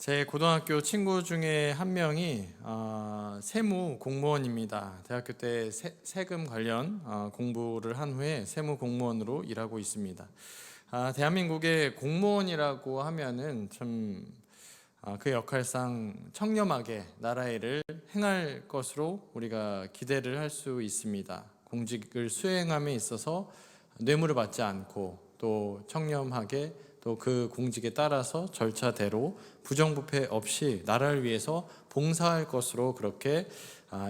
제 고등학교 친구 중에 한 명이 세무 공무원입니다. 대학교 때 세금 관련 공부를 한 후에 세무 공무원으로 일하고 있습니다. 대한민국의 공무원이라고 하면은 참 그 역할상 청렴하게 나라 일을 행할 것으로 우리가 기대를 할 수 있습니다. 공직을 수행함에 있어서 뇌물을 받지 않고 또 청렴하게 또 그 공직에 따라서 절차대로 부정부패 없이 나라를 위해서 봉사할 것으로 그렇게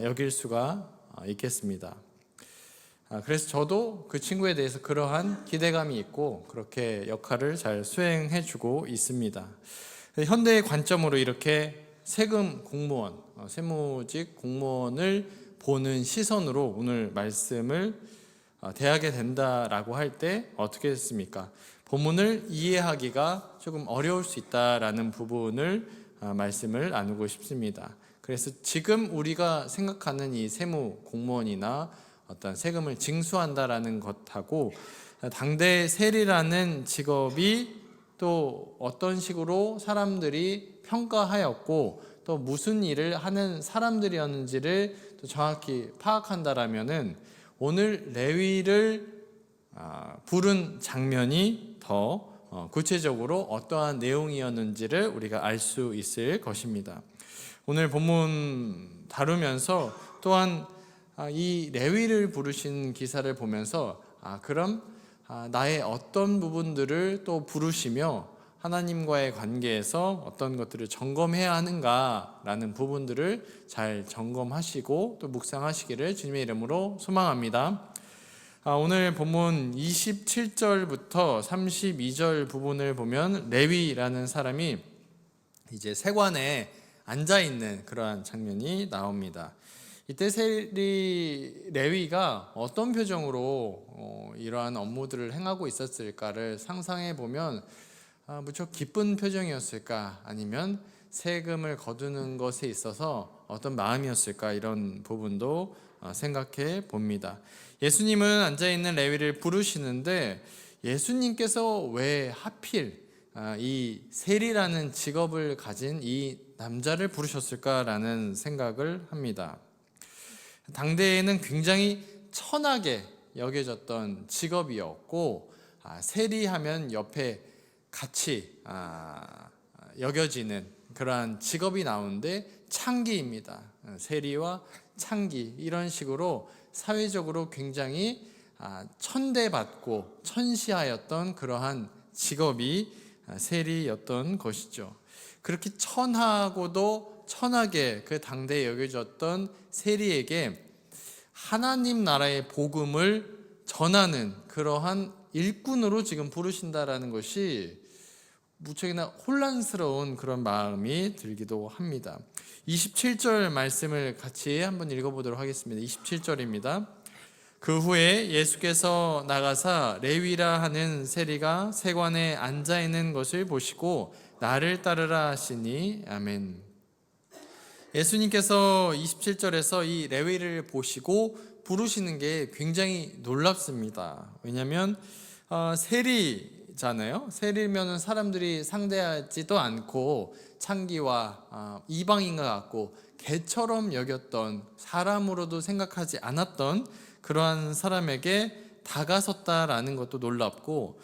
여길 수가 있겠습니다. 그래서 저도 그 친구에 대해서 그러한 기대감이 있고 그렇게 역할을 잘 수행해주고 있습니다. 현대의 관점으로 이렇게 세금 공무원, 세무직 공무원을 보는 시선으로 오늘 말씀을 대하게 된다라고 할 때 어떻게 했습니까? 본문을 이해하기가 조금 어려울 수 있다라는 부분을 말씀을 나누고 싶습니다. 그래서 지금 우리가 생각하는 이 세무 공무원이나 어떤 세금을 징수한다라는 것하고 당대 세리라는 직업이 또 어떤 식으로 사람들이 평가하였고 또 무슨 일을 하는 사람들이었는지를 또 정확히 파악한다라면은 오늘 레위를 부른 장면이 더 구체적으로 어떠한 내용이었는지를 우리가 알 수 있을 것입니다. 오늘 본문 다루면서 또한 이 레위를 부르신 기사를 보면서 그럼 나의 어떤 부분들을 또 부르시며 하나님과의 관계에서 어떤 것들을 점검해야 하는가라는 부분들을 잘 점검하시고 또 묵상하시기를 주님의 이름으로 소망합니다. 오늘 본문 27절부터 32절 부분을 보면 레위라는 사람이 이제 세관에 앉아 있는 그러한 장면이 나옵니다. 이때 레위가 어떤 표정으로 이러한 업무들을 행하고 있었을까를 상상해 보면 무척 기쁜 표정이었을까, 아니면 세금을 거두는 것에 있어서 어떤 마음이었을까, 이런 부분도 생각해 봅니다. 예수님은 앉아있는 레위를 부르시는데 예수님께서 왜 하필 이 세리라는 직업을 가진 이 남자를 부르셨을까라는 생각을 합니다. 당대에는 굉장히 천하게 여겨졌던 직업이었고 세리하면 옆에 같이 여겨지는 그러한 직업이 나오는데 창기입니다. 세리와 창기, 이런 식으로 사회적으로 굉장히 천대받고 천시하였던 그러한 직업이 세리였던 것이죠. 그렇게 천하고도 천하게 그 당대에 여겨졌던 세리에게 하나님 나라의 복음을 전하는 그러한 일꾼으로 지금 부르신다라는 것이 무척이나 혼란스러운 그런 마음이 들기도 합니다. 27절 말씀을 같이 한번 읽어보도록 하겠습니다. 27절입니다. 그 후에 예수께서 나가사 레위라 하는 세리가 세관에 앉아있는 것을 보시고 나를 따르라 하시니 아멘. 예수님께서 27절에서 이 레위를 보시고 부르시는 게 굉장히 놀랍습니다. 왜냐하면 세리잖아요. 세리면은 사람들이 상대하지도 않고 창기와 이방인과 같고 개처럼 여겼던, 사람으로도 생각하지 않았던 그러한 사람에게 다가섰다라는 것도 놀랍고,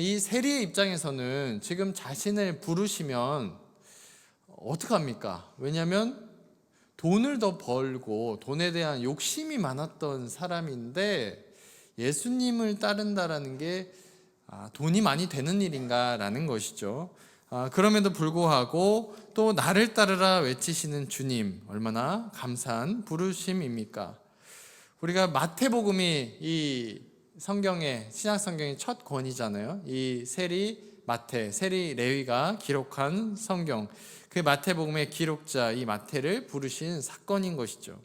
이 세리의 입장에서는 지금 자신을 부르시면 어떡합니까? 왜냐하면 돈을 더 벌고 돈에 대한 욕심이 많았던 사람인데 예수님을 따른다라는 게 돈이 많이 되는 일인가라는 것이죠. 그럼에도 불구하고 또 나를 따르라 외치시는 주님, 얼마나 감사한 부르심입니까? 우리가 마태복음이 이 성경의, 신약 성경의 첫 권이잖아요. 이 세리 레위가 기록한 성경, 그 마태복음의 기록자 이 마태를 부르신 사건인 것이죠.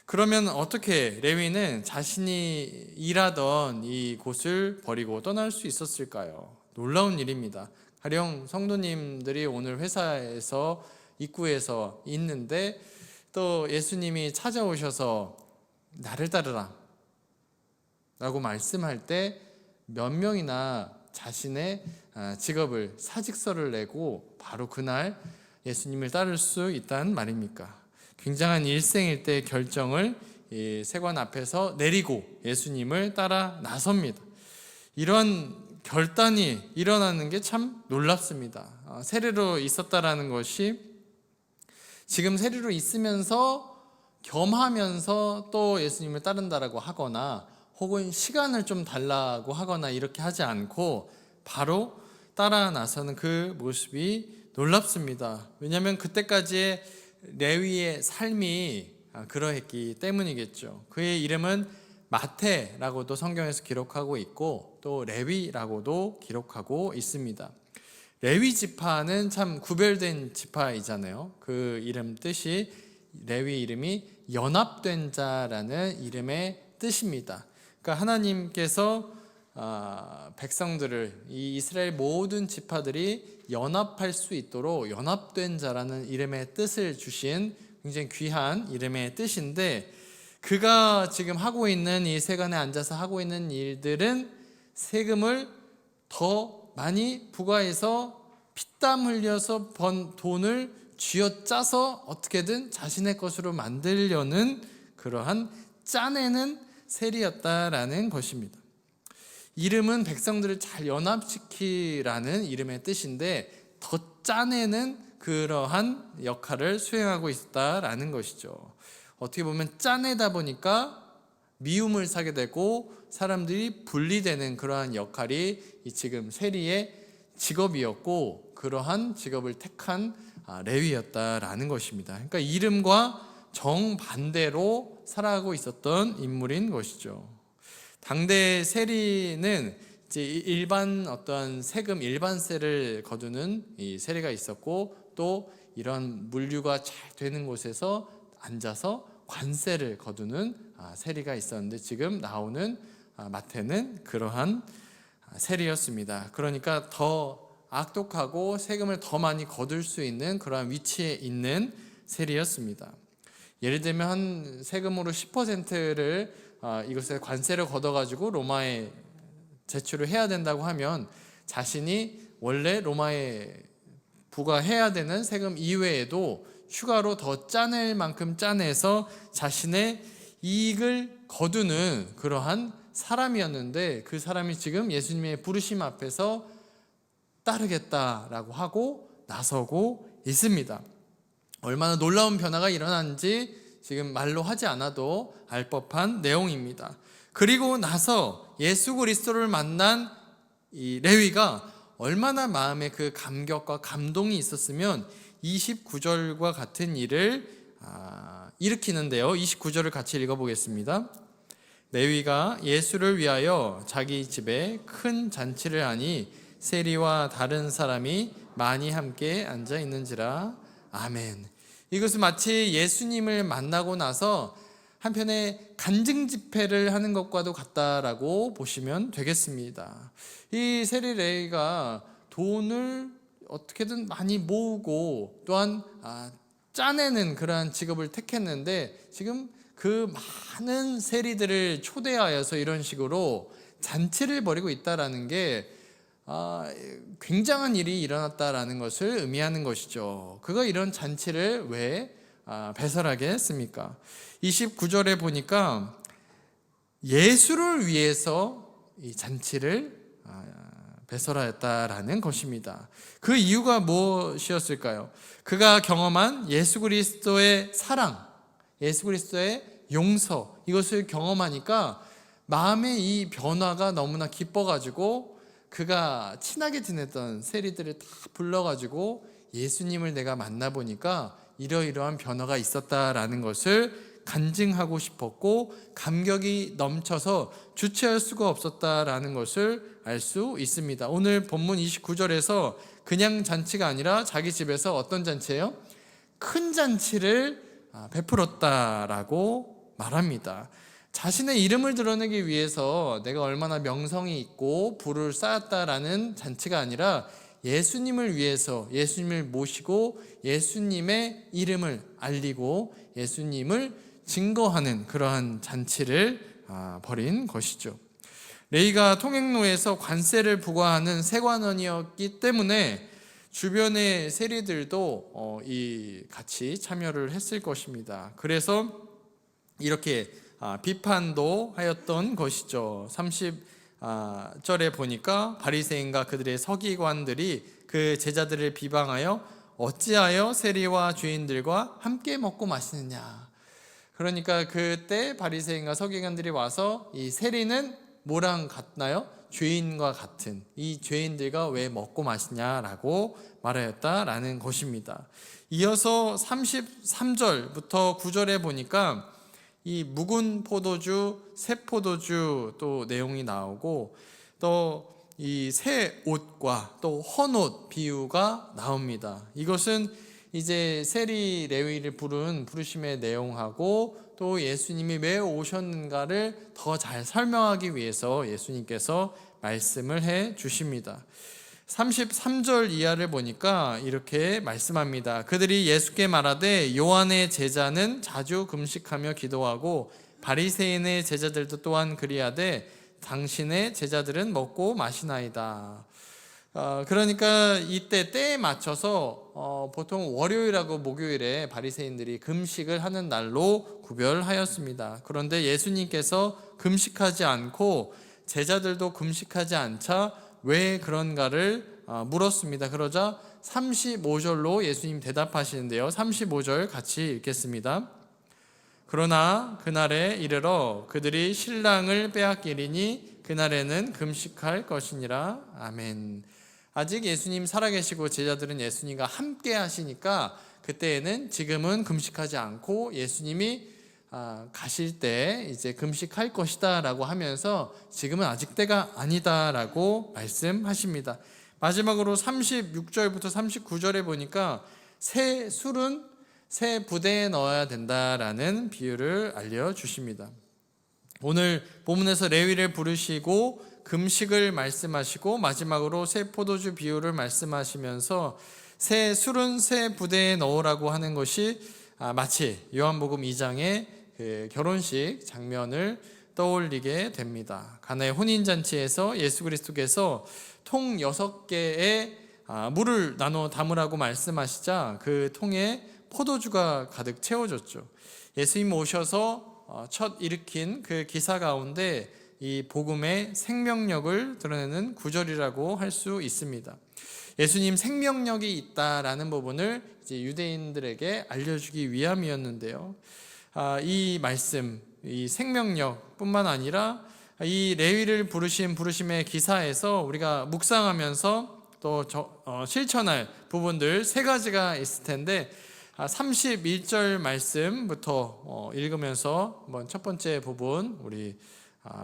그러면 어떻게 레위는 자신이 일하던 이 곳을 버리고 떠날 수 있었을까요? 놀라운 일입니다. 가령 성도님들이 오늘 회사에서 입구에서 있는데 또 예수님이 찾아오셔서 나를 따르라 라고 말씀할 때 몇 명이나 자신의 직업을, 사직서를 내고 바로 그날 예수님을 따를 수 있다는 말입니까? 굉장한 일생일대의 결정을 이 세관 앞에서 내리고 예수님을 따라 나섭니다. 이런 결단이 일어나는 게 참 놀랍습니다. 세례로 있었다라는 것이 지금 세례로 있으면서 겸하면서 또 예수님을 따른다라고 하거나 혹은 시간을 좀 달라고 하거나 이렇게 하지 않고 바로 따라 나서는 그 모습이 놀랍습니다. 왜냐하면 그때까지의 레위의 삶이 그러했기 때문이겠죠. 그의 이름은 마태라고도 성경에서 기록하고 있고 또 레위라고도 기록하고 있습니다. 레위 지파는 참 구별된 지파이잖아요. 그 이름 뜻이 레위 이름이 연합된 자라는 이름의 뜻입니다. 그러니까 하나님께서 백성들을 이 이스라엘 모든 지파들이 연합할 수 있도록 연합된 자라는 이름의 뜻을 주신 굉장히 귀한 이름의 뜻인데 그가 지금 하고 있는 이 세관에 앉아서 하고 있는 일들은 세금을 더 많이 부과해서 피땀 흘려서 번 돈을 쥐어짜서 어떻게든 자신의 것으로 만들려는 그러한 짜내는 세리였다라는 것입니다. 이름은 백성들을 잘 연합시키라는 이름의 뜻인데 더 짜내는 그러한 역할을 수행하고 있다라는 것이죠. 어떻게 보면 짜내다 보니까 미움을 사게 되고 사람들이 분리되는 그러한 역할이 지금 세리의 직업이었고 그러한 직업을 택한 레위였다라는 것입니다. 그러니까 이름과 정반대로 살아가고 있었던 인물인 것이죠. 당대 세리는 이제 일반 어떠한 세금 일반세를 거두는 이 세리가 있었고 또 이런 물류가 잘 되는 곳에서 앉아서 관세를 거두는 세리가 있었는데 지금 나오는 마태는 그러한 세리였습니다. 그러니까 더 악독하고 세금을 더 많이 거둘 수 있는 그러한 위치에 있는 세리였습니다. 예를 들면 한 세금으로 10%를 이것에 관세를 걷어가지고 로마에 제출을 해야 된다고 하면 자신이 원래 로마에 부과해야 되는 세금 이외에도 추가로 더 짜낼 만큼 짜내서 자신의 이익을 거두는 그러한 사람이었는데 그 사람이 지금 예수님의 부르심 앞에서 따르겠다라고 하고 나서고 있습니다. 얼마나 놀라운 변화가 일어난지 지금 말로 하지 않아도 알 법한 내용입니다. 그리고 나서 예수 그리스도를 만난 이 레위가 얼마나 마음에 그 감격과 감동이 있었으면 29절과 같은 일을 일으키는데요. 29절을 같이 읽어보겠습니다. 레위가 예수를 위하여 자기 집에 큰 잔치를 하니 세리와 다른 사람이 많이 함께 앉아 있는지라. 아멘. 이것은 마치 예수님을 만나고 나서 한편의 간증 집회를 하는 것과도 같다라고 보시면 되겠습니다. 이 세리 레위가 돈을 어떻게든 많이 모으고 또한 짜내는 그러한 직업을 택했는데 지금 그 많은 세리들을 초대하여서 이런 식으로 잔치를 벌이고 있다라는 게 굉장한 일이 일어났다라는 것을 의미하는 것이죠. 그가 이런 잔치를 왜 배설하게 했습니까? 29절에 보니까 예수를 위해서 이 잔치를 배설하였다라는 것입니다. 그 이유가 무엇이었을까요? 그가 경험한 예수 그리스도의 사랑, 예수 그리스도의 용서, 이것을 경험하니까 마음의 이 변화가 너무나 기뻐가지고 그가 친하게 지냈던 세리들을 다 불러가지고 예수님을 내가 만나보니까 이러이러한 변화가 있었다라는 것을 간증하고 싶었고 감격이 넘쳐서 주체할 수가 없었다라는 것을 알 수 있습니다. 오늘 본문 29절에서 그냥 잔치가 아니라 자기 집에서 어떤 잔치예요? 큰 잔치를 베풀었다라고 말합니다. 자신의 이름을 드러내기 위해서 내가 얼마나 명성이 있고 부를 쌓았다라는 잔치가 아니라 예수님을 위해서 예수님을 모시고 예수님의 이름을 알리고 예수님을 증거하는 그러한 잔치를 벌인 것이죠. 레위가 통행로에서 관세를 부과하는 세관원이었기 때문에 주변의 세리들도 같이 참여를 했을 것입니다. 그래서 이렇게 비판도 하였던 것이죠. 30절에 보니까 바리새인과 그들의 서기관들이 그 제자들을 비방하여 어찌하여 세리와 죄인들과 함께 먹고 마시느냐. 그러니까 그때 바리새인과 서기관들이 와서 이 세리는 뭐랑 같나요? 죄인과 같은, 이 죄인들과 왜 먹고 마시냐라고 말하였다라는 것입니다. 이어서 33절부터 9절에 보니까 이 묵은 포도주, 새 포도주 또 내용이 나오고, 또 이 새 옷과 또 헌옷 비유가 나옵니다. 이것은 이제 세리 레위를 부르심의 내용하고 또 예수님이 왜 오셨는가를 더 잘 설명하기 위해서 예수님께서 말씀을 해 주십니다. 33절 이하를 보니까 이렇게 말씀합니다. 그들이 예수께 말하되 요한의 제자는 자주 금식하며 기도하고 바리새인의 제자들도 또한 그리하되 당신의 제자들은 먹고 마시나이다. 그러니까 이때 때에 맞춰서 보통 월요일하고 목요일에 바리새인들이 금식을 하는 날로 구별하였습니다. 그런데 예수님께서 금식하지 않고 제자들도 금식하지 않자 왜 그런가를 물었습니다. 그러자 35절로 예수님 대답하시는데요. 35절 같이 읽겠습니다. 그러나 그날에 이르러 그들이 신랑을 빼앗기리니 그날에는 금식할 것이니라. 아멘. 아직 예수님 살아계시고 제자들은 예수님과 함께 하시니까 그때에는 지금은 금식하지 않고 예수님이 가실 때 이제 금식할 것이다 라고 하면서 지금은 아직 때가 아니다 라고 말씀하십니다. 마지막으로 36절부터 39절에 보니까 새 술은 새 부대에 넣어야 된다라는 비유를 알려주십니다. 오늘 본문에서 레위를 부르시고 금식을 말씀하시고 마지막으로 새 포도주 비유를 말씀하시면서 새 술은 새 부대에 넣으라고 하는 것이 마치 요한복음 2장의 그 결혼식 장면을 떠올리게 됩니다. 가나의 혼인잔치에서 예수 그리스도께서 통 6개의 물을 나눠 담으라고 말씀하시자 그 통에 포도주가 가득 채워졌죠. 예수님 오셔서 첫 일으킨 그 기사 가운데 이 복음의 생명력을 드러내는 구절이라고 할 수 있습니다. 예수님 생명력이 있다라는 부분을 이제 유대인들에게 알려주기 위함이었는데요. 이 말씀, 이 생명력뿐만 아니라 이 레위를 부르심의 기사에서 우리가 묵상하면서 또 실천할 부분들 3가지가 있을 텐데 31절 말씀부터 읽으면서 한번 첫 번째 부분 우리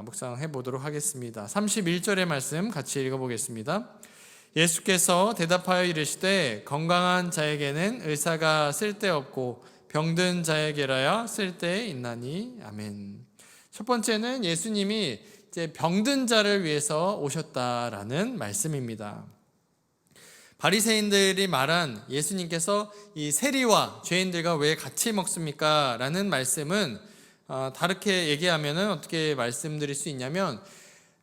묵상해 보도록 하겠습니다. 31절의 말씀 같이 읽어보겠습니다. 예수께서 대답하여 이르시되 건강한 자에게는 의사가 쓸데없고 병든 자에게라야 쓸데있나니. 아멘. 첫 번째는 예수님이 이제 병든 자를 위해서 오셨다라는 말씀입니다. 바리새인들이 말한 예수님께서 이 세리와 죄인들과 왜 같이 먹습니까? 라는 말씀은 다르게 얘기하면 어떻게 말씀드릴 수 있냐면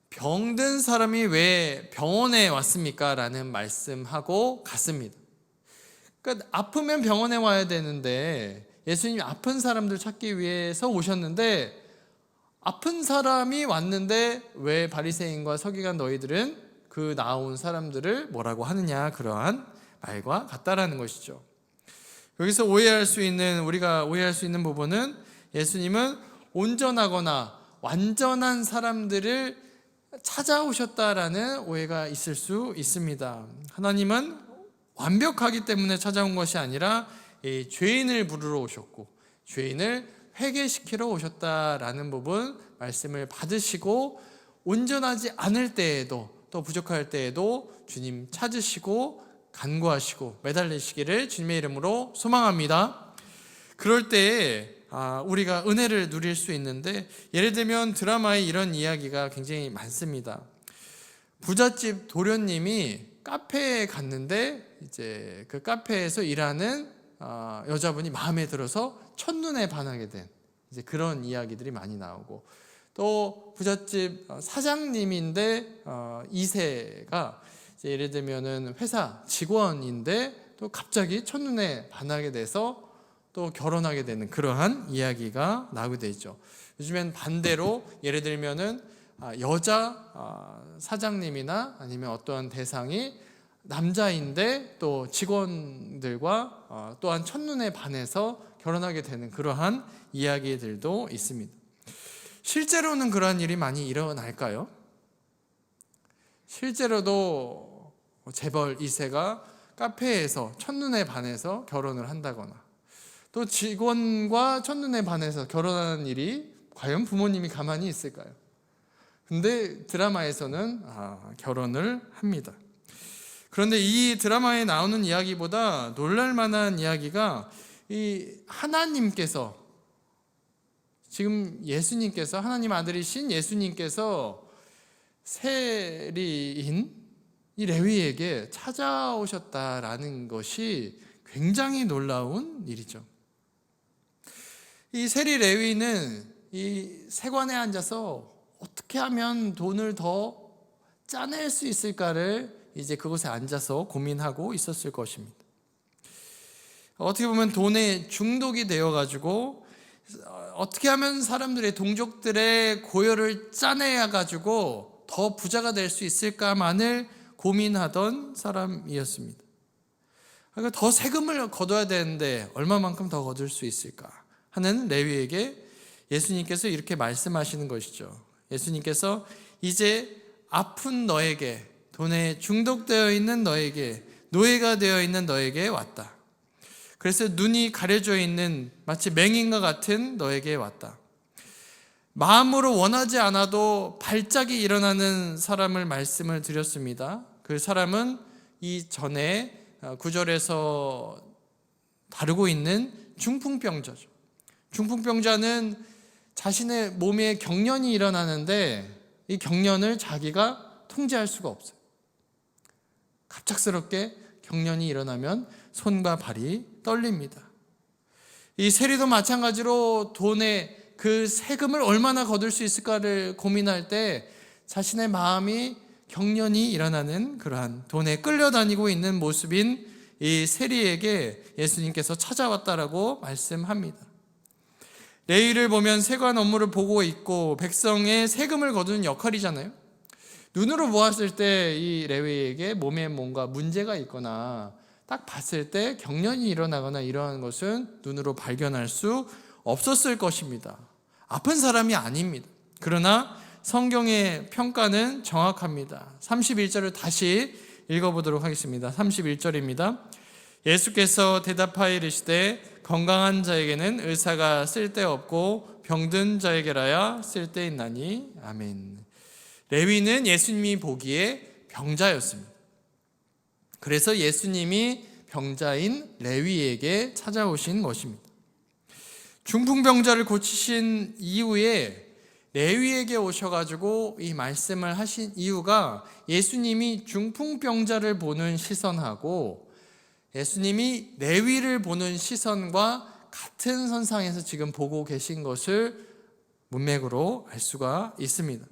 병든 사람이 왜 병원에 왔습니까? 라는 말씀하고 같습니다. 그러니까 아프면 병원에 와야 되는데 예수님이 아픈 사람들 찾기 위해서 오셨는데 아픈 사람이 왔는데 왜 바리새인과 서기관 너희들은 그 나온 사람들을 뭐라고 하느냐, 그러한 말과 같다라는 것이죠. 여기서 우리가 오해할 수 있는 부분은 예수님은 온전하거나 완전한 사람들을 찾아오셨다라는 오해가 있을 수 있습니다. 하나님은 완벽하기 때문에 찾아온 것이 아니라 이 죄인을 부르러 오셨고 죄인을 회개시키러 오셨다라는 부분 말씀을 받으시고 온전하지 않을 때에도 또 부족할 때에도 주님 찾으시고 간구하시고 매달리시기를 주님의 이름으로 소망합니다. 그럴 때에 우리가 은혜를 누릴 수 있는데 예를 들면 드라마에 이런 이야기가 굉장히 많습니다. 부잣집 도련님이 카페에 갔는데 이제 그 카페에서 일하는 여자분이 마음에 들어서 첫눈에 반하게 된 이제 그런 이야기들이 많이 나오고 또 부잣집 사장님인데 2세가 예를 들면은 회사 직원인데 또 갑자기 첫눈에 반하게 돼서 또 결혼하게 되는 그러한 이야기가 나오게 되죠. 요즘엔 반대로 예를 들면은 여자 사장님이나 아니면 어떠한 대상이 남자인데 또 직원들과 또한 첫눈에 반해서 결혼하게 되는 그러한 이야기들도 있습니다. 실제로는 그러한 일이 많이 일어날까요? 실제로도 재벌 2세가 카페에서 첫눈에 반해서 결혼을 한다거나 또 직원과 첫눈에 반해서 결혼하는 일이 과연 부모님이 가만히 있을까요? 근데 드라마에서는 결혼을 합니다. 그런데 이 드라마에 나오는 이야기보다 놀랄만한 이야기가 이 하나님께서, 지금 예수님께서, 하나님 아들이신 예수님께서 세리인 이 레위에게 찾아오셨다라는 것이 굉장히 놀라운 일이죠. 이 세리 레위는 이 세관에 앉아서 어떻게 하면 돈을 더 짜낼 수 있을까를 이제 그곳에 앉아서 고민하고 있었을 것입니다. 어떻게 보면 돈에 중독이 되어가지고 어떻게 하면 사람들의 동족들의 고열을 짜내가지고 더 부자가 될 수 있을까만을 고민하던 사람이었습니다. 그러니까 더 세금을 거둬야 되는데 얼마만큼 더 거둘 수 있을까 하는 레위에게 예수님께서 이렇게 말씀하시는 것이죠. 예수님께서 이제 아픈 너에게, 돈에 중독되어 있는 너에게, 노예가 되어 있는 너에게 왔다. 그래서 눈이 가려져 있는 마치 맹인과 같은 너에게 왔다. 마음으로 원하지 않아도 발작이 일어나는 사람을 말씀을 드렸습니다. 그 사람은 이 전에 9절에서 다루고 있는 중풍병자죠. 중풍병자는 자신의 몸에 경련이 일어나는데 이 경련을 자기가 통제할 수가 없어요. 갑작스럽게 경련이 일어나면 손과 발이 떨립니다. 이 세리도 마찬가지로 돈의 그 세금을 얼마나 거둘 수 있을까를 고민할 때 자신의 마음이 경련이 일어나는 그러한 돈에 끌려다니고 있는 모습인 이 세리에게 예수님께서 찾아왔다라고 말씀합니다. 레위를 보면 세관 업무를 보고 있고 백성의 세금을 거두는 역할이잖아요. 눈으로 보았을 때 이 레위에게 몸에 뭔가 문제가 있거나 딱 봤을 때 경련이 일어나거나 이러한 것은 눈으로 발견할 수 없었을 것입니다. 아픈 사람이 아닙니다. 그러나 성경의 평가는 정확합니다. 31절을 다시 읽어보도록 하겠습니다. 31절입니다. 예수께서 대답하여 이르시되 건강한 자에게는 의사가 쓸데없고 병든 자에게라야 쓸데있나니. 아멘. 레위는 예수님이 보기에 병자였습니다. 그래서 예수님이 병자인 레위에게 찾아오신 것입니다. 중풍병자를 고치신 이후에 레위에게 오셔가지고 이 말씀을 하신 이유가 예수님이 중풍병자를 보는 시선하고 예수님이 레위를 보는 시선과 같은 선상에서 지금 보고 계신 것을 문맥으로 알 수가 있습니다.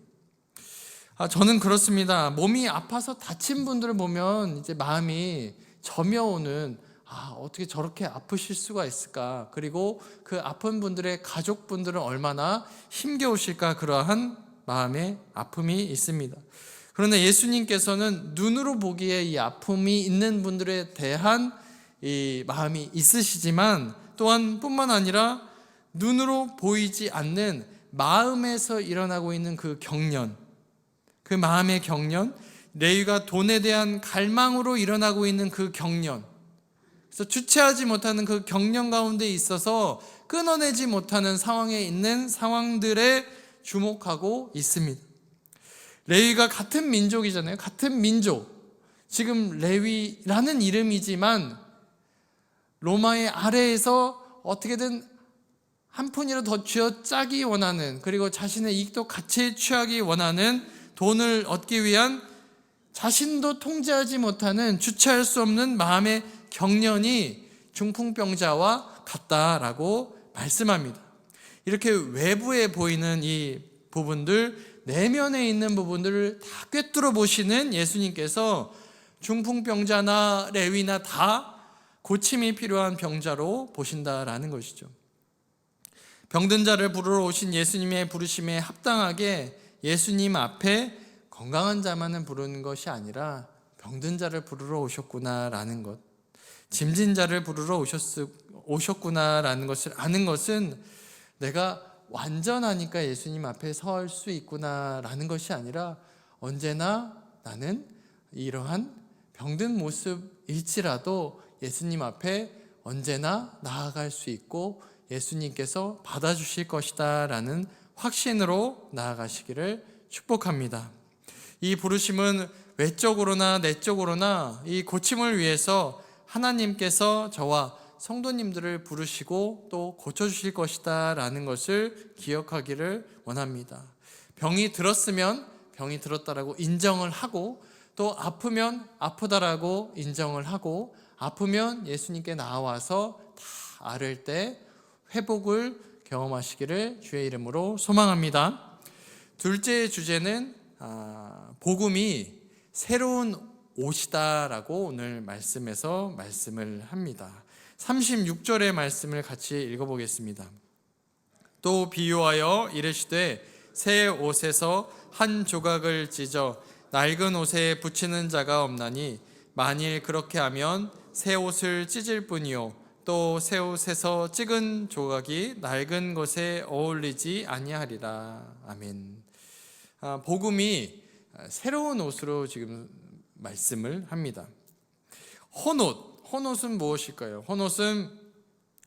저는 그렇습니다. 몸이 아파서 다친 분들을 보면 이제 마음이 점여오는, 어떻게 저렇게 아프실 수가 있을까? 그리고 그 아픈 분들의 가족분들은 얼마나 힘겨우실까? 그러한 마음의 아픔이 있습니다. 그런데 예수님께서는 눈으로 보기에 이 아픔이 있는 분들에 대한 이 마음이 있으시지만 또한 뿐만 아니라 눈으로 보이지 않는 마음에서 일어나고 있는 그 경련, 그 마음의 경련, 레위가 돈에 대한 갈망으로 일어나고 있는 그 경련, 그래서 주체하지 못하는 그 경련 가운데 있어서 끊어내지 못하는 상황에 있는 상황들에 주목하고 있습니다. 레위가 같은 민족이잖아요. 같은 민족. 지금 레위라는 이름이지만 로마의 아래에서 어떻게든 한 푼이라도 더 쥐어짜기 원하는, 그리고 자신의 이익도 같이 취하기 원하는, 돈을 얻기 위한 자신도 통제하지 못하는, 주체할 수 없는 마음의 경련이 중풍병자와 같다라고 말씀합니다. 이렇게 외부에 보이는 이 부분들, 내면에 있는 부분들을 다 꿰뚫어 보시는 예수님께서 중풍병자나 레위나 다 고침이 필요한 병자로 보신다라는 것이죠. 병든 자를 부르러 오신 예수님의 부르심에 합당하게 예수님 앞에 건강한 자만은 부르는 것이 아니라 병든 자를 부르러 오셨구나라는 것, 짐진 자를 부르러 오셨구나라는 것을 아는 것은 내가 완전하니까 예수님 앞에 설 수 있구나라는 것이 아니라 언제나 나는 이러한 병든 모습일지라도 예수님 앞에 언제나 나아갈 수 있고 예수님께서 받아주실 것이다 라는 확신으로 나아가시기를 축복합니다. 이 부르심은 외적으로나 내적으로나 이 고침을 위해서 하나님께서 저와 성도님들을 부르시고 또 고쳐주실 것이다 라는 것을 기억하기를 원합니다. 병이 들었으면 병이 들었다라고 인정을 하고, 또 아프면 아프다라고 인정을 하고, 아프면 예수님께 나와서 다 앓을 때 회복을 경험하시기를 주의 이름으로 소망합니다. 둘째 주제는 복음이 새로운 옷이다라고 오늘 말씀에서 말씀을 합니다. 36절의 말씀을 같이 읽어보겠습니다. 또 비유하여 이르시되 새 옷에서 한 조각을 찢어 낡은 옷에 붙이는 자가 없나니 만일 그렇게 하면 새 옷을 찢을 뿐이요 또 새 옷에서 찢은 조각이 낡은 것에 어울리지 아니하리라. 아멘. 복음이 새로운 옷으로 지금 말씀을 합니다. 헌옷은 무엇일까요? 헌옷은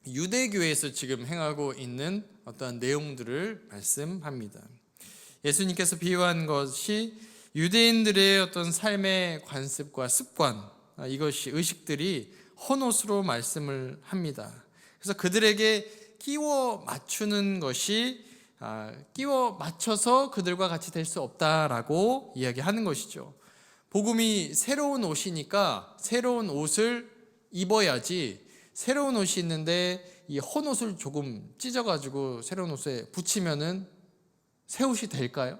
유대교에서 지금 행하고 있는 어떠한 내용들을 말씀합니다. 예수님께서 비유한 것이 유대인들의 어떤 삶의 관습과 습관, 이것이 의식들이 헌옷으로 말씀을 합니다. 그래서 그들에게 끼워 맞추는 것이 끼워 맞춰서 그들과 같이 될 수 없다라고 이야기하는 것이죠. 복음이 새로운 옷이니까 새로운 옷을 입어야지, 새로운 옷이 있는데 이 헌옷을 조금 찢어가지고 새로운 옷에 붙이면은 새 옷이 될까요?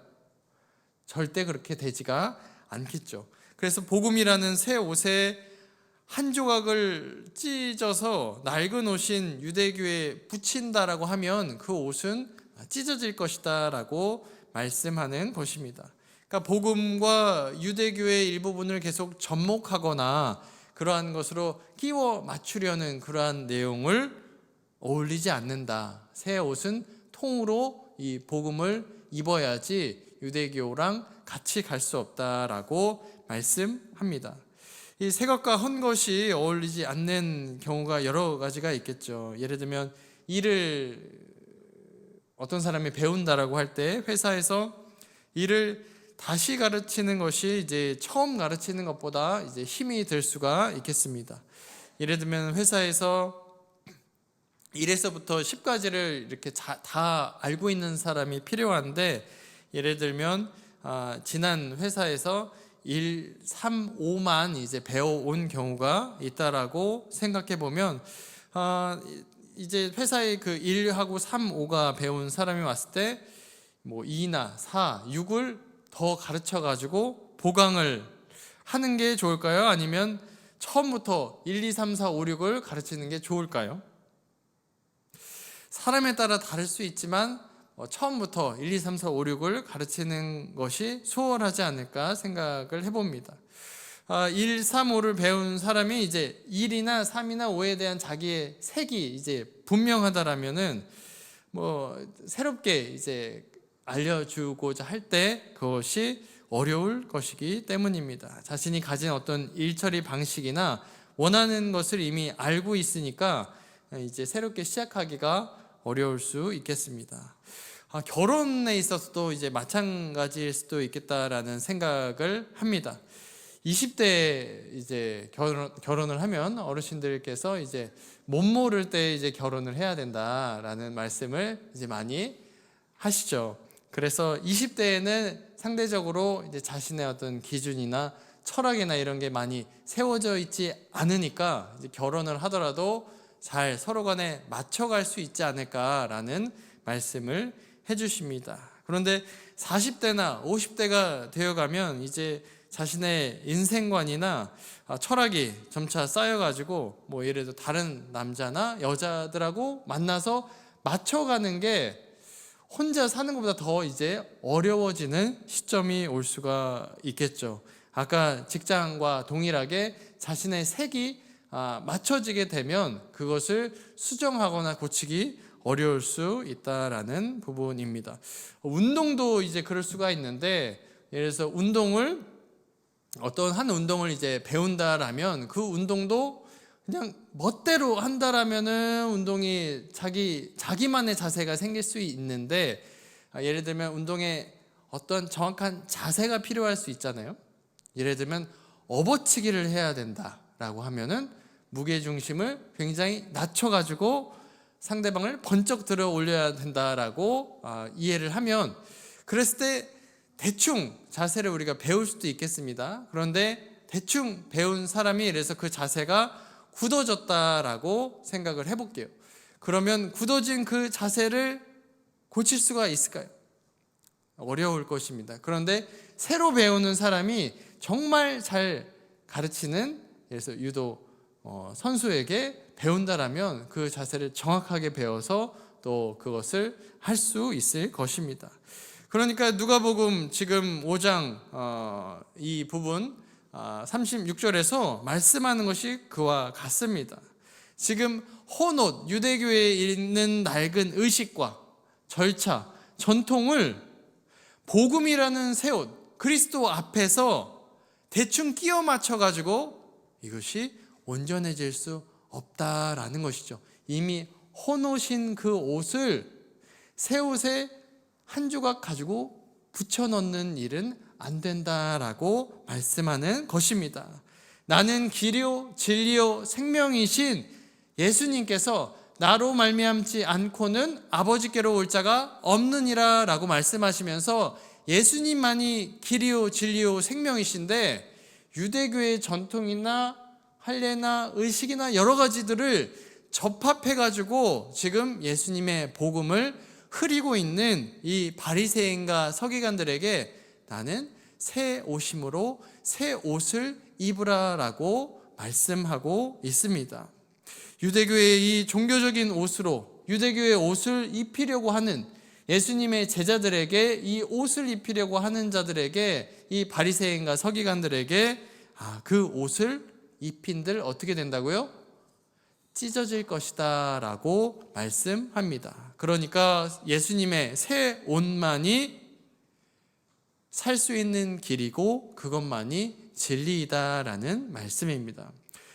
절대 그렇게 되지가 않겠죠. 그래서 복음이라는 새 옷에 한 조각을 찢어서 낡은 옷인 유대교에 붙인다라고 하면 그 옷은 찢어질 것이다 라고 말씀하는 것입니다. 그러니까 복음과 유대교의 일부분을 계속 접목하거나 그러한 것으로 끼워 맞추려는 그러한 내용을 어울리지 않는다. 새 옷은 통으로 이 복음을 입어야지 유대교랑 같이 갈 수 없다라고 말씀합니다. 이 새 것과 헌 것이 어울리지 않는 경우가 여러 가지가 있겠죠. 예를 들면 일을 어떤 사람이 배운다라고 할 때 회사에서 일을 다시 가르치는 것이 이제 처음 가르치는 것보다 이제 힘이 들 수가 있겠습니다. 예를 들면 회사에서 1에서부터 10까지를 이렇게 다 알고 있는 사람이 필요한데, 예를 들면 지난 회사에서 1, 3, 5만 이제 배워온 경우가 있다라고 생각해 보면 이제 회사에 그 1하고 3, 5가 배운 사람이 왔을 때 뭐 2나 4, 6을 더 가르쳐 가지고 보강을 하는 게 좋을까요? 아니면 처음부터 1, 2, 3, 4, 5, 6을 가르치는 게 좋을까요? 사람에 따라 다를 수 있지만 처음부터 1, 2, 3, 4, 5, 6을 가르치는 것이 수월하지 않을까 생각을 해봅니다. 1, 3, 5를 배운 사람이 이제 1이나 3이나 5에 대한 자기의 색이 이제 분명하다라면은 뭐 새롭게 이제 알려주고자 할 때 그것이 어려울 것이기 때문입니다. 자신이 가진 어떤 일처리 방식이나 원하는 것을 이미 알고 있으니까 이제 새롭게 시작하기가 어려울 수 있겠습니다. 결혼에 있어서도 이제 마찬가지일 수도 있겠다라는 생각을 합니다. 20대 이제 결혼을 하면 어르신들께서 이제 못 모를 때 이제 결혼을 해야 된다라는 말씀을 이제 많이 하시죠. 그래서 20대에는 상대적으로 이제 자신의 어떤 기준이나 철학이나 이런 게 많이 세워져 있지 않으니까 이제 결혼을 하더라도 잘 서로 간에 맞춰갈 수 있지 않을까라는 말씀을 해주십니다. 그런데 40대나 50대가 되어가면 이제 자신의 인생관이나 철학이 점차 쌓여가지고 뭐 예를 들어 다른 남자나 여자들하고 만나서 맞춰가는 게 혼자 사는 것보다 더 이제 어려워지는 시점이 올 수가 있겠죠. 아까 직장과 동일하게 자신의 색이 맞춰지게 되면 그것을 수정하거나 고치기 어려울 수 있다라는 부분입니다. 운동도 이제 그럴 수가 있는데, 예를 들어서 어떤 한 운동을 이제 배운다라면 그 운동도 그냥 멋대로 한다라면은 운동이 자기만의 자세가 생길 수 있는데, 예를 들면 운동에 어떤 정확한 자세가 필요할 수 있잖아요. 예를 들면 업어치기를 해야 된다라고 하면은 무게 중심을 굉장히 낮춰가지고 상대방을 번쩍 들어 올려야 된다라고 이해를 하면, 그랬을 때 대충 자세를 우리가 배울 수도 있겠습니다. 그런데 대충 배운 사람이 그래서 그 자세가 굳어졌다라고 생각을 해볼게요. 그러면 굳어진 그 자세를 고칠 수가 있을까요? 어려울 것입니다. 그런데 새로 배우는 사람이 정말 잘 가르치는, 그래서 유도 선수에게 배운다라면 그 자세를 정확하게 배워서 또 그것을 할 수 있을 것입니다. 그러니까 누가복음 지금 5장 이 부분 36절에서 말씀하는 것이 그와 같습니다. 지금 혼옷, 유대교에 있는 낡은 의식과 절차, 전통을 복음이라는 새 옷, 그리스도 앞에서 대충 끼워 맞춰가지고 이것이 온전해질 수 없다라는 것이죠. 이미 혼옷인 그 옷을 새 옷에 한 조각 가지고 붙여 넣는 일은 안 된다라고 말씀하는 것입니다. 나는 길이요 진리요 생명이신 예수님께서 나로 말미암지 않고는 아버지께로 올 자가 없느니라 라고 말씀하시면서 예수님만이 길이요 진리요 생명이신데, 유대교의 전통이나 할례나 의식이나 여러 가지들을 접합해가지고 지금 예수님의 복음을 흐리고 있는 이 바리새인과 서기관들에게 나는 새 옷임으로 새 옷을 입으라라고 말씀하고 있습니다. 유대교의 이 종교적인 옷으로 유대교의 옷을 입히려고 하는 예수님의 제자들에게, 이 옷을 입히려고 하는 자들에게, 이 바리새인과 서기관들에게 그 옷을 입힌들 어떻게 된다고요? 찢어질 것이다 라고 말씀합니다. 그러니까 예수님의 새 옷만이 살 수 있는 길이고 그것만이 진리이다라는 말씀입니다.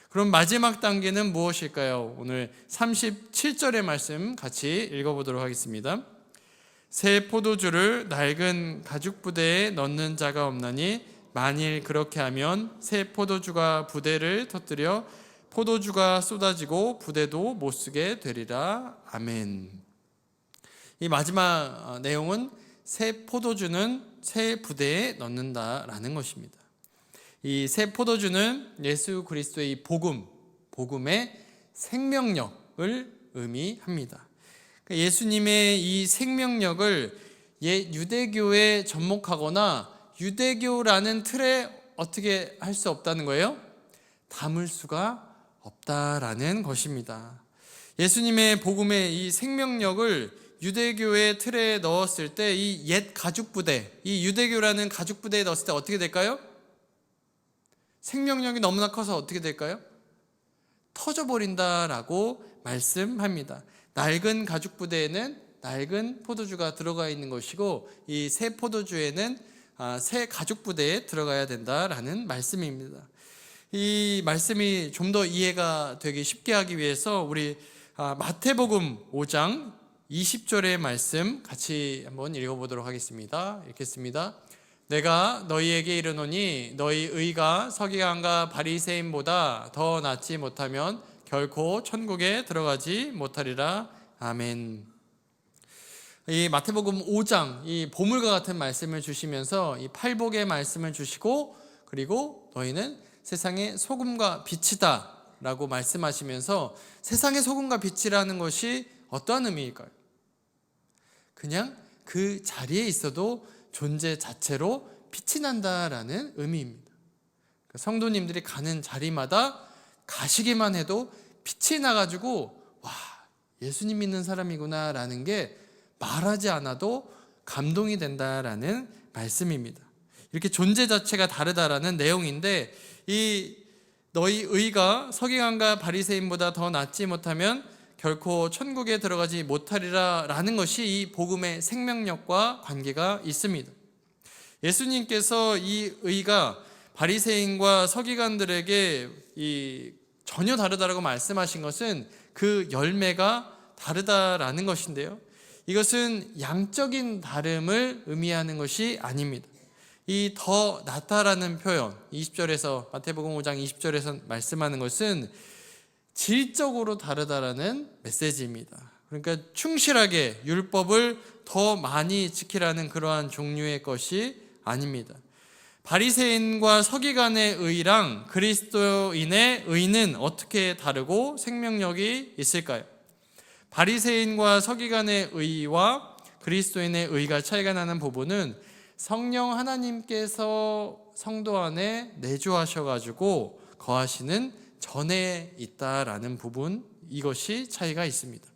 그럼 마지막 단계는 무엇일까요? 오늘 37절의 말씀 같이 읽어보도록 하겠습니다. 새 포도주를 낡은 가죽 부대에 넣는 자가 없나니 만일 그렇게 하면 새 포도주가 부대를 터뜨려 포도주가 쏟아지고 부대도 못 쓰게 되리라. 아멘. 이 마지막 내용은 새 포도주는 새 부대에 넣는다라는 것입니다. 이 새 포도주는 예수 그리스도의 이 복음의 생명력을 의미합니다. 예수님의 이 생명력을 유대교에 접목하거나 유대교라는 틀에 어떻게 할 수 없다는 거예요? 담을 수가 없다라는 것입니다. 예수님의 복음의 이 생명력을 유대교의 틀에 넣었을 때 이 옛 가죽부대, 이 유대교라는 가죽부대에 넣었을 때 어떻게 될까요? 생명력이 너무나 커서 어떻게 될까요? 터져버린다라고 말씀합니다. 낡은 가죽부대에는 낡은 포도주가 들어가 있는 것이고, 이 새 포도주에는 새 가죽부대에 들어가야 된다라는 말씀입니다. 이 말씀이 좀 더 이해가 되기 쉽게 하기 위해서 우리 마태복음 5장 20절의 말씀 같이 한번 읽어보도록 하겠습니다. 읽겠습니다. 내가 너희에게 이르노니 너희 의가 서기관과 바리새인보다 더 낫지 못하면 결코 천국에 들어가지 못하리라. 아멘. 이 마태복음 5장 이 보물과 같은 말씀을 주시면서 이 팔복의 말씀을 주시고, 그리고 너희는 세상의 소금과 빛이다 라고 말씀하시면서, 세상의 소금과 빛이라는 것이 어떠한 의미일까요? 그냥 그 자리에 있어도 존재 자체로 빛이 난다라는 의미입니다. 성도님들이 가는 자리마다 가시기만 해도 빛이 나가지고 와, 예수님 믿는 사람이구나 라는 게 말하지 않아도 감동이 된다라는 말씀입니다. 이렇게 존재 자체가 다르다라는 내용인데, 이 너희 의가 서기관과 바리새인보다 더 낫지 못하면 결코 천국에 들어가지 못하리라 라는 것이 이 복음의 생명력과 관계가 있습니다. 예수님께서 이 의가 바리새인과 서기관들에게 전혀 다르다라고 말씀하신 것은 그 열매가 다르다라는 것인데요, 이것은 양적인 다름을 의미하는 것이 아닙니다. 이 더 낫다라는 표현, 20절에서 마태복음 5장 20절에서 말씀하는 것은 질적으로 다르다라는 메시지입니다. 그러니까 충실하게 율법을 더 많이 지키라는 그러한 종류의 것이 아닙니다. 바리새인과 서기관의 의랑 그리스도인의 의는 어떻게 다르고 생명력이 있을까요? 바리새인과 서기관의 의와 그리스도인의 의가 차이가 나는 부분은 성령 하나님께서 성도 안에 내주하셔가지고 거하시는 전에 있다라는 부분, 이것이 차이가 있습니다.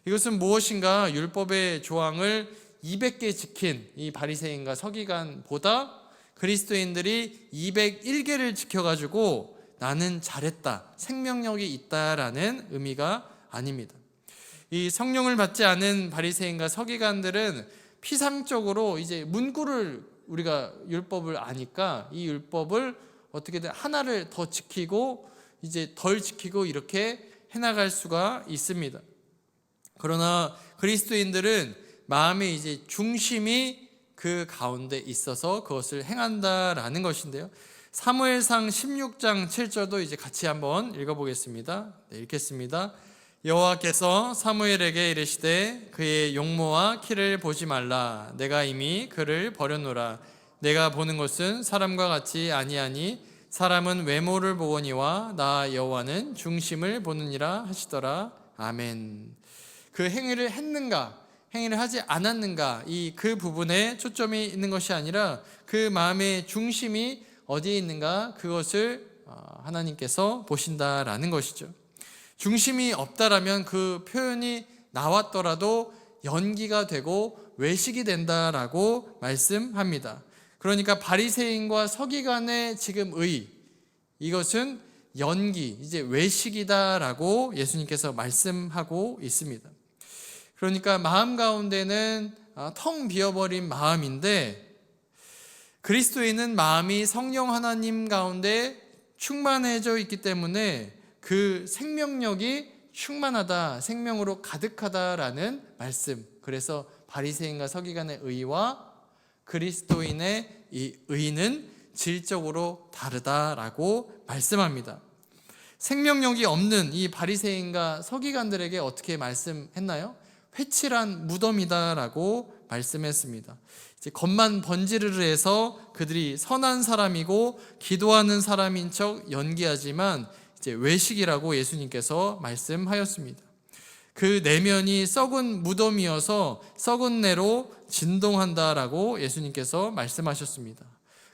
이것은 무엇인가, 율법의 조항을 200개 지킨 이 바리새인과 서기관보다 그리스도인들이 201개를 지켜가지고 나는 잘했다, 생명력이 있다라는 의미가 아닙니다. 이 성령을 받지 않은 바리새인과 서기관들은 피상적으로 이제 문구를, 우리가 율법을 아니까 이 율법을 어떻게든 하나를 더 지키고 이제 덜 지키고 이렇게 해나갈 수가 있습니다. 그러나 그리스도인들은 마음의 이제 중심이 그 가운데 있어서 그것을 행한다라는 것인데요, 사무엘상 16장 7절도 이제 같이 한번 읽어보겠습니다. 네, 읽겠습니다. 여호와께서 사무엘에게 이르시되 그의 용모와 키를 보지 말라. 내가 이미 그를 버렸노라. 내가 보는 것은 사람과 같이 아니하니 사람은 외모를 보거니와 나 여호와는 중심을 보느니라 하시더라. 아멘. 그 행위를 했는가, 행위를 하지 않았는가, 그 부분에 초점이 있는 것이 아니라 그 마음의 중심이 어디에 있는가, 그것을 하나님께서 보신다라는 것이죠. 중심이 없다라면 그 표현이 나왔더라도 연기가 되고 외식이 된다라고 말씀합니다. 그러니까 바리새인과 서기관의 지금 이것은 연기, 이제 외식이다라고 예수님께서 말씀하고 있습니다. 그러니까 마음 가운데는 텅 비어버린 마음인데, 그리스도인은 마음이 성령 하나님 가운데 충만해져 있기 때문에 그 생명력이 충만하다, 생명으로 가득하다라는 말씀. 그래서 바리새인과 서기관의 의와 그리스도인의 이 의는 질적으로 다르다라고 말씀합니다. 생명력이 없는 이 바리새인과 서기관들에게 어떻게 말씀했나요? 회칠한 무덤이다라고 말씀했습니다. 이제 겉만 번지르르 해서 그들이 선한 사람이고 기도하는 사람인 척 연기하지만 이제 외식이라고 예수님께서 말씀하였습니다. 그 내면이 썩은 무덤이어서 썩은 내로 진동한다라고 예수님께서 말씀하셨습니다.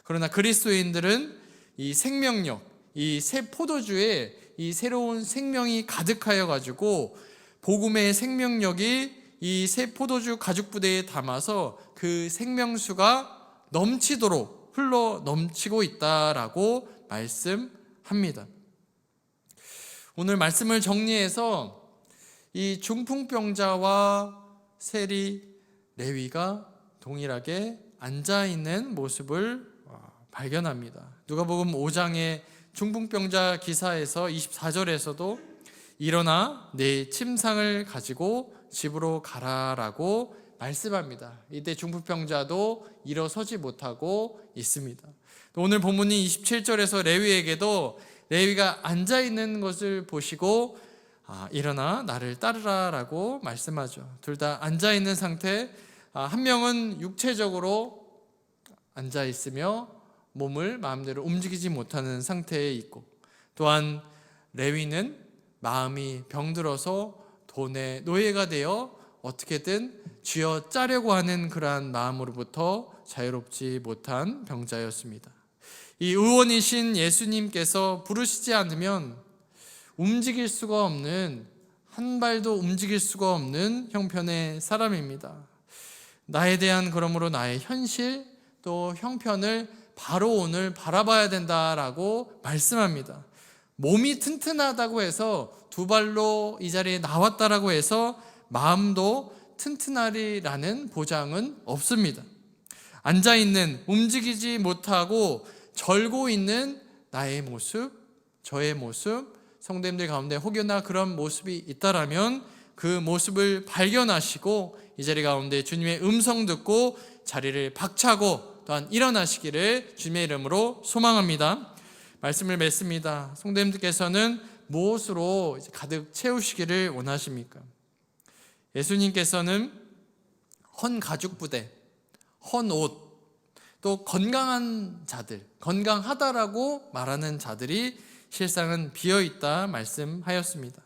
그러나 그리스도인들은 이 생명력, 이 새 포도주에 이 새로운 생명이 가득하여 가지고 복음의 생명력이 이 새 포도주 가죽 부대에 담아서 그 생명수가 넘치도록 흘러 넘치고 있다라고 말씀합니다. 오늘 말씀을 정리해서 이 중풍병자와 세리, 레위가 동일하게 앉아있는 모습을 발견합니다. 누가복음 5장의 중풍병자 기사에서 24절에서도 일어나 내 침상을 가지고 집으로 가라라고 말씀합니다. 이때 중풍병자도 일어서지 못하고 있습니다. 오늘 본문이 27절에서 레위에게도 레위가 앉아있는 것을 보시고 일어나 나를 따르라라고 말씀하죠. 둘 다 앉아있는 상태, 한 명은 육체적으로 앉아있으며 몸을 마음대로 움직이지 못하는 상태에 있고, 또한 레위는 마음이 병들어서 돈의 노예가 되어 어떻게든 쥐어짜려고 하는 그러한 마음으로부터 자유롭지 못한 병자였습니다. 이 의원이신 예수님께서 부르시지 않으면 움직일 수가 없는, 한 발도 움직일 수가 없는 형편의 사람입니다. 나에 대한, 그러므로 나의 현실 또 형편을 바로 오늘 바라봐야 된다라고 말씀합니다. 몸이 튼튼하다고 해서 두 발로 이 자리에 나왔다라고 해서 마음도 튼튼하리라는 보장은 없습니다. 앉아있는, 움직이지 못하고 절고 있는 나의 모습, 저의 모습, 성도님들 가운데 혹여나 그런 모습이 있다라면 그 모습을 발견하시고 이 자리 가운데 주님의 음성 듣고 자리를 박차고 또한 일어나시기를 주님의 이름으로 소망합니다. 말씀을 맺습니다. 성도님들께서는 무엇으로 가득 채우시기를 원하십니까? 예수님께서는 헌 가죽 부대, 헌 옷, 또 건강한 자들, 건강하다라고 말하는 자들이 실상은 비어있다 말씀하였습니다.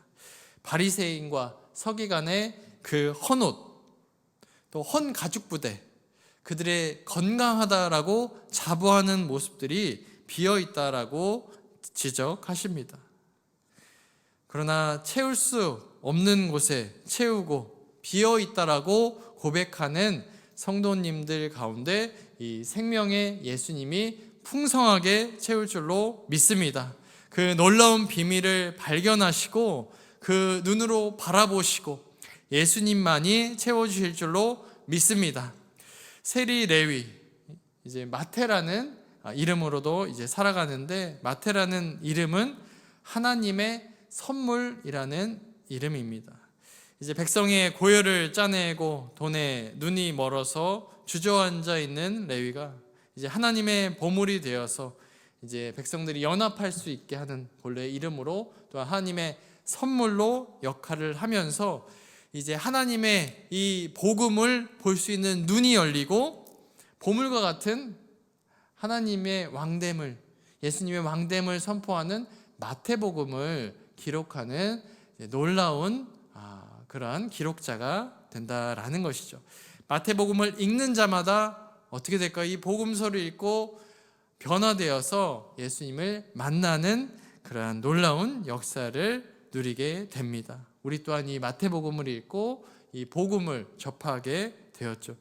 바리새인과 서기관의 그 헌 옷, 또 헌 가죽 부대, 그들의 건강하다라고 자부하는 모습들이 비어있다라고 지적하십니다. 그러나 채울 수 없는 곳에 채우고 비어있다라고 고백하는 성도님들 가운데 이 생명의 예수님이 풍성하게 채울 줄로 믿습니다. 그 놀라운 비밀을 발견하시고 그 눈으로 바라보시고 예수님만이 채워주실 줄로 믿습니다. 세리 레위, 이제 마태라는 이름으로도 이제 살아가는데, 마태라는 이름은 하나님의 선물이라는 이름입니다. 이제 백성의 고열을 짜내고 돈에 눈이 멀어서 주저앉아 있는 레위가 이제 하나님의 보물이 되어서 이제 백성들이 연합할 수 있게 하는 본래의 이름으로 또 하나님의 선물로 역할을 하면서 이제 하나님의 이 복음을 볼 수 있는 눈이 열리고 보물과 같은 하나님의 왕됨을, 예수님의 왕됨을 선포하는 마태복음을 기록하는 놀라운 그러한 기록자가 된다라는 것이죠. 마태복음을 읽는 자마다 어떻게 될까요? 이 복음서를 읽고 변화되어서 예수님을 만나는 그러한 놀라운 역사를 누리게 됩니다. 우리 또한 이 마태복음을 읽고 이 복음을 접하게 되었죠.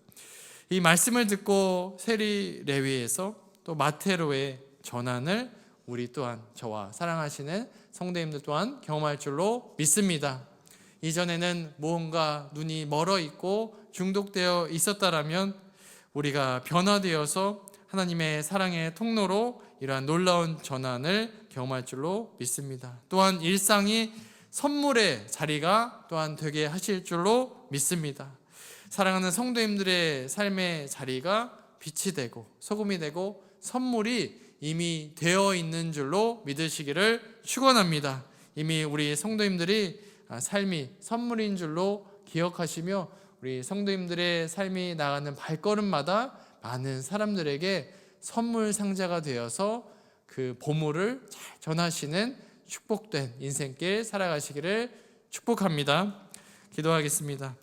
이 말씀을 듣고 세리 레위에서 또 마태로의 전환을 우리 또한, 저와 사랑하시는 성도님들 또한 경험할 줄로 믿습니다. 이전에는 무언가 눈이 멀어 있고 중독되어 있었다라면 우리가 변화되어서 하나님의 사랑의 통로로 이러한 놀라운 전환을 경험할 줄로 믿습니다. 또한 일상이 선물의 자리가 또한 되게 하실 줄로 믿습니다. 사랑하는 성도님들의 삶의 자리가 빛이 되고 소금이 되고 선물이 이미 되어 있는 줄로 믿으시기를 축원합니다. 이미 우리 성도님들이 삶이 선물인 줄로 기억하시며 우리 성도님들의 삶이 나가는 발걸음마다 많은 사람들에게 선물 상자가 되어서 그 보물을 잘 전하시는 축복된 인생길 살아가시기를 축복합니다. 기도하겠습니다.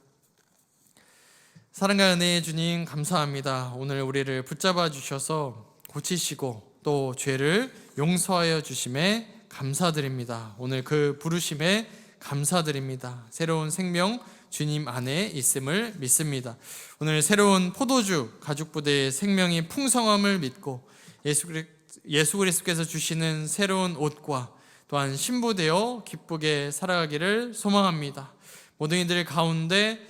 사랑과 은혜의 주님, 감사합니다. 오늘 우리를 붙잡아 주셔서 고치시고 또 죄를 용서하여 주심에 감사드립니다. 오늘 그 부르심에 감사드립니다. 새로운 생명 주님 안에 있음을 믿습니다. 오늘 새로운 포도주 가죽부대의 생명이 풍성함을 믿고 예수 그리스도께서 주시는 새로운 옷과 또한 신부되어 기쁘게 살아가기를 소망합니다. 모든 이들 가운데,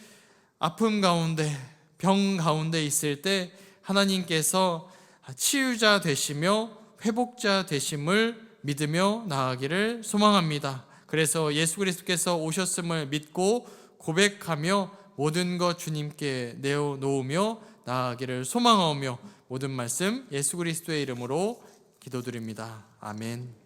아픔 가운데, 병 가운데 있을 때 하나님께서 치유자 되시며 회복자 되심을 믿으며 나아가기를 소망합니다. 그래서 예수 그리스도께서 오셨음을 믿고 고백하며 모든 것 주님께 내어놓으며 나아가기를 소망하며 모든 말씀 예수 그리스도의 이름으로 기도드립니다. 아멘.